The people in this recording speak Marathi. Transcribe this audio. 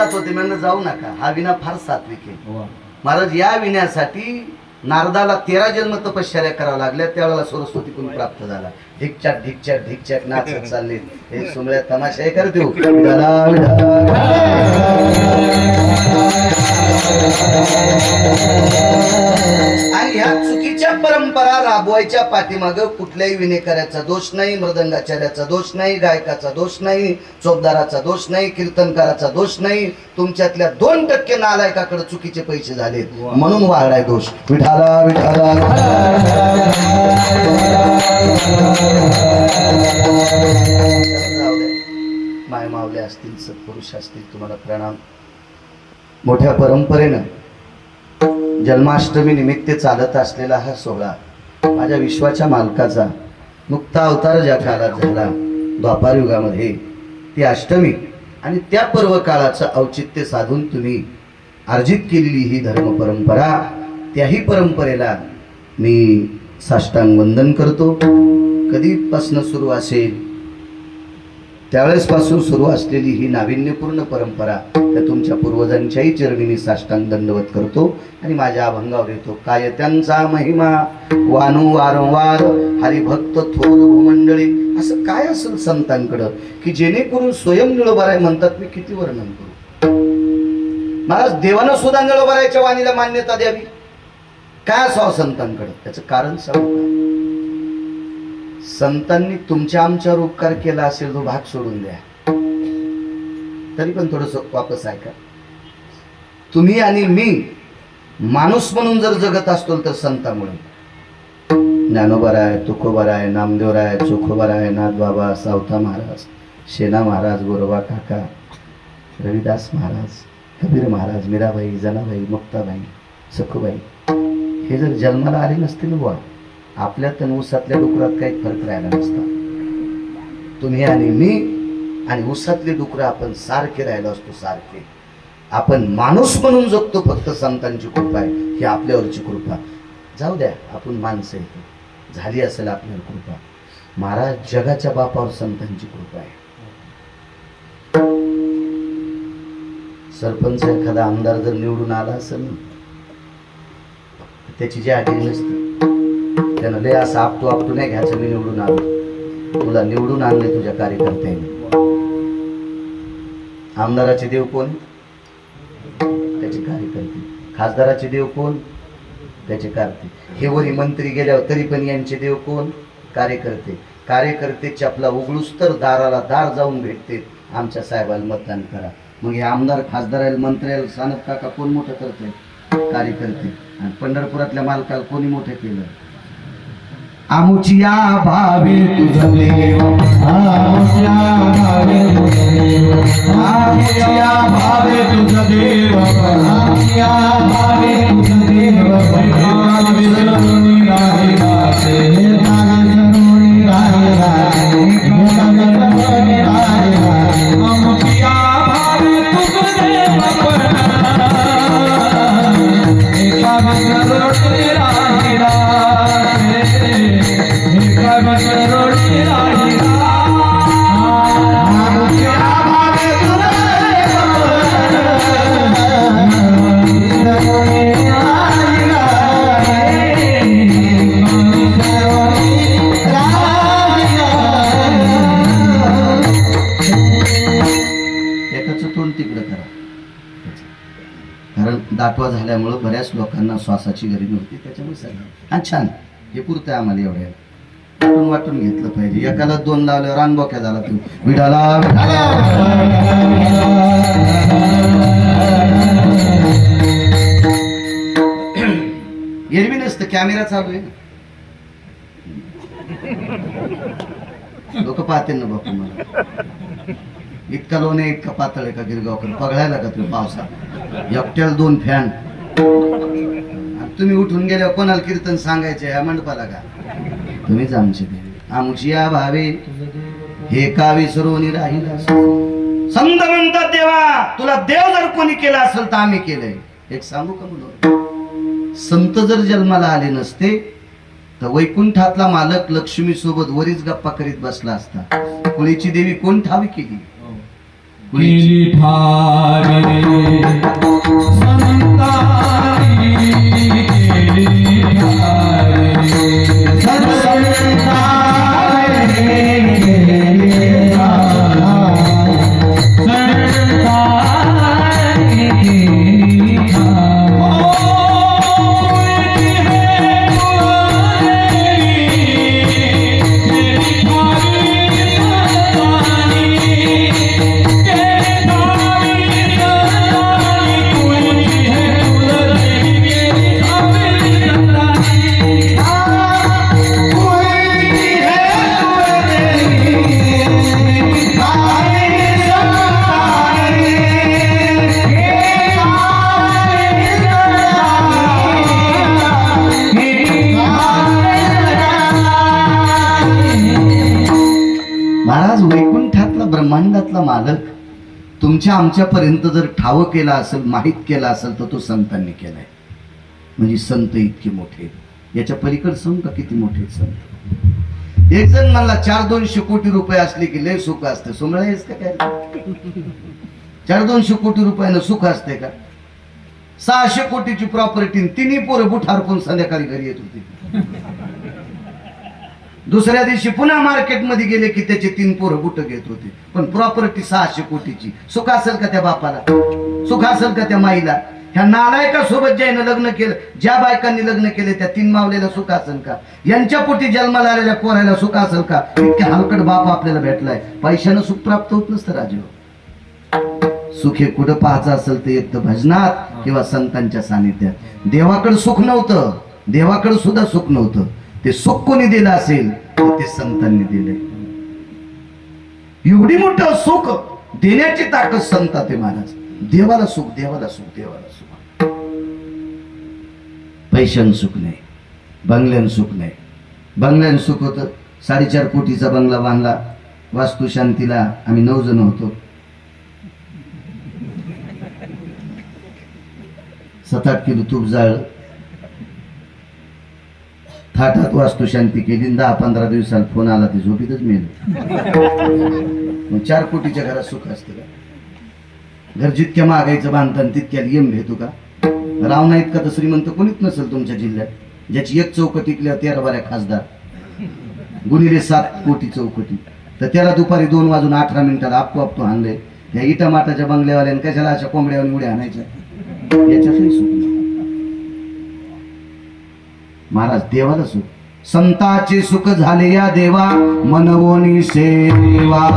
जात होते, म्हणलं जाऊ नका, हा विना फार सात्विक आहे. महाराज या विण्यासाठी नारदाला 13 जन्म तपश्चर्या करावं लागल्या, त्यावेळेला सरस्वती कुण प्राप्त झाला. ढिकचाक ढिकचाक ढिकचाक नाचत चालले, हे सुमळ्या तमाशा हे करते. आणि ह्या चुकीच्या परंपरा राबवायच्या पाठीमाग कुठल्याही विनेकऱ्याचा दोष नाही, मृदंगाचार्याचा दोष नाही, गायकाचा दोष नाही, चोपदाराचा दोष नाही, कीर्तनकाराचा दोष नाही. तुमच्यातल्या 2% नालायकाकडे चुकीचे पैसे झाले म्हणून वाढलाय दोष. विठाला विठाला माय मावले असतील, सत्पुरुष असतील, तुम्हाला प्रणाम. मोठ्या परंपरेनं जन्माष्टमी निमित्त चालत असलेला हा सोहळा माझ्या विश्वाच्या मालकाचा मुक्ता अवतार ज्या काळात झाला द्वापार युगामध्ये, ती अष्टमी आणि त्या पर्व काळाचं औचित्य साधून तुम्ही अर्जित केलेली ही धर्म परंपरा, त्याही परंपरेला मी साष्टांग वंदन करतो. कधीपासून सुरू असेल त्यावेळेस पासून सुरू असलेली ही नाविन्यपूर्ण परंपरा त्या तुमच्या पूर्वजांच्याही चरणी मी साष्टांग दंडवत करतो आणि माझ्या अभंगावर येतो. काय त्यांचा महिमा वानू वारंवार हरिभक्त थोर भूमंडळी. असं काय असेल संतांकडं की जेणेकरून स्वयं निळोबाराय म्हणतात, मी किती वर्णन करू. महाराज देवानं सुद्धा निळोबारायच्या वाणीला मान्यता द्यावी, काय असावं संतांकडं? त्याचं कारण सांगू का? संतांनी तुमच्या आमच्यावर उपकार केला असेल तो भाग सोडून द्या, तरी पण थोडस वापस ऐका. तुम्ही आणि मी माणूस म्हणून जर जगत असतो तर संतांमुळे ज्ञानोबाराय, तुकोबाराय, नामदेवराय, चोखोबाराय, नाथबाबा, सावता महाराज, शेना महाराज, गोरोबा काका, रविदास महाराज, कबीर महाराज, मीराबाई, जनाबाई, मुक्ताबाई, सखुबाई हे जर जन्माला आले नसतील बुवा, आपल्या तनऊसातल्या डुकरात काही फरक राहिला नसता. तुम्ही आणि मी आणि ऊसातले डुकर आपण सारखे राहिलो असतो, सारखे. आपण माणूस म्हणून जगतो, फक्त संतांची कृपा आहे, ही आपल्यावरची कृपा. जाऊ द्या, आपण माणसं येतो, झाली असेल आपल्यावर कृपा. महाराज जगाच्या बापावर संतांची कृपा आहे. सरपंच एखादा आमदार जर निवडून आला असेल त्याची जी आठवण नसते, त्यानं लय असं आपटू नाही घ्यायचं, मी निवडून आलो, तुला निवडून आणले तुझ्या कार्यकर्त्याने. आमदाराचे देव कोण? त्याचे कार्यकर्ते. खासदाराचे देव कोण? त्याचे कार्ते. हे वरी मंत्री गेल्यावर तरी पण यांचे देव कोण? कार्यकर्ते. कार्यकर्ते चपला उघडूस तर दाराला दार जाऊन भेटते, आमच्या साहेबाला मतदान करा. मग हे आमदार, खासदाराला, मंत्र्याला, सानप काका कोण मोठं करते? कार्यकर्ते. आणि पंढरपुरातल्या मालकाला कोणी मोठं केलं? आमुचिया भावे तुझं देव, आमुचिया भावे तुझं देव, आमुचिया भावे तुझं देव, आमुचिया भावे तुझं देव, भाग विसरून राहे राहे, भाग विसरून राहे राहे, भाग विसरून राहे राहे. आमुचिया भावे तुझं देव, एका विसरून राहे राहे, दाटवा झाल्यामुळं बऱ्याच लोकांना श्वासाची गरज नव्हती, त्याच्यामुळे सगळं छान. हे पुरतं आम्हाला एवढ्या वाटून घेतलं पाहिजे. एकाला 2 लावल्यावर अनबोक्या झाला तू. विठाला एरवी नसतं, कॅमेरा चालू आहे, लोक पाहते ना बापू. मला इतका लोण आहे, इतका पातळ आहे का गिरगावकर? पगळायला का तुम्ही पावसात? एकट्याला 2 फॅन. तुम्ही उठून गेल्यावर कोणाला कीर्तन सांगायचे ह्या मंडपाला का? तुम्हीच आमचे देव. आमुचिया भावे हे का विसरून राहिला. संत म्हणतात देवा तुला देव जर कोणी केला असेल तर आम्ही केलंय. एक सांगू का म्हणून, संत जर जन्माला आले नसते तर वैकुंठातला मालक लक्ष्मी सोबत वरीच गप्पा करीत बसला असता. कुळीची देवी कोण ठावी केली? केली ठारे संतांनी केली ठारे संतांनी केली संतांनी केली महाराज, वैकुंठातला ब्रह्मांडातला मालक तुमच्या आमच्यापर्यंत जर ठाव केला असेल, माहीत केला असेल, तर तो संतांनी केलाय. म्हणजे संत इतके मोठे, याच्या पलीकडे सांगू का किती मोठे संत. एक जण म्हणला 400-200 कोटी रुपये असले की लय सुख असते. सोमळा आहेस का काय? 400-200 कोटी रुपयानं सुख असते का? 600 कोटीची प्रॉपर्टी, तिन्ही पोरं बुट हरपून संध्याकाळी घरी येत होती. दुसऱ्या दिवशी पुन्हा मार्केटमध्ये गेले की त्याचे 3 पोरं बुट घेत होते. पण प्रॉपर्टी 600 कोटीची. सुख असेल का त्या बापाला? सुख असेल का त्या माईला? ह्या नालायकासोबत ज्यानं लग्न केलं, ज्या बायकांनी लग्न केले त्या 3 मावलेला सुख असेल का? यांच्या पोटी जन्माला आलेल्या पोरायला सुख असेल का? इतके हलकट बाप आपल्याला भेटलाय. पैशानं सुख प्राप्त होत नसतं राजू. सुख हे कुठं पाहायचं असेल ते एक तर भजनात किंवा संतांच्या सानिध्यात. देवाकडे सुख नव्हतं, देवाकडे सुद्धा सुख नव्हतं. ते सुख कोणी दिलं असेल तर ते संतांनी दिले. एवढी मोठं सुख देण्याची ताकद संतात आहे महाराज. देवाला सुख, देवाला सुख, देवाला सुख. पैशान सुख नाही, बंगल्यान सुख नाही. बंगल्यान सुख होतं. 4.5 कोटीचा बंगला बांधला. वास्तू शांतीला आम्ही 9 जण होतो. 7-8 किलो तूप जाळलं. थाटात वास्तू शांती केली. 10-15 दिवसाला फोन आला, ते झोपीतच मेल. मग 4 कोटीच्या घरात सुख असते का? घर जितक्या महागाईचं बांधताना तितक्या यम घेतो का? राव नाहीत का तर श्रीमंत कोणीच नसेल तुमच्या जिल्ह्यात, ज्याची एक चौकट टिकल्या 13 बाऱ्या खासदार, गुणिले 7 कोटी चौकटी. तर त्याला दुपारी 2 वाजून 18 मिनिटाला आपोआप तो आणले. या इटा माटाच्या बंगल्यावाल्याने कशाला अशा कोंबड्यावर उड्या आणायच्या? याच्यातही सुख नाही. महाराज, देवाला सुख. संताचे सुख झाले या देवा, मनवोनी सेवा.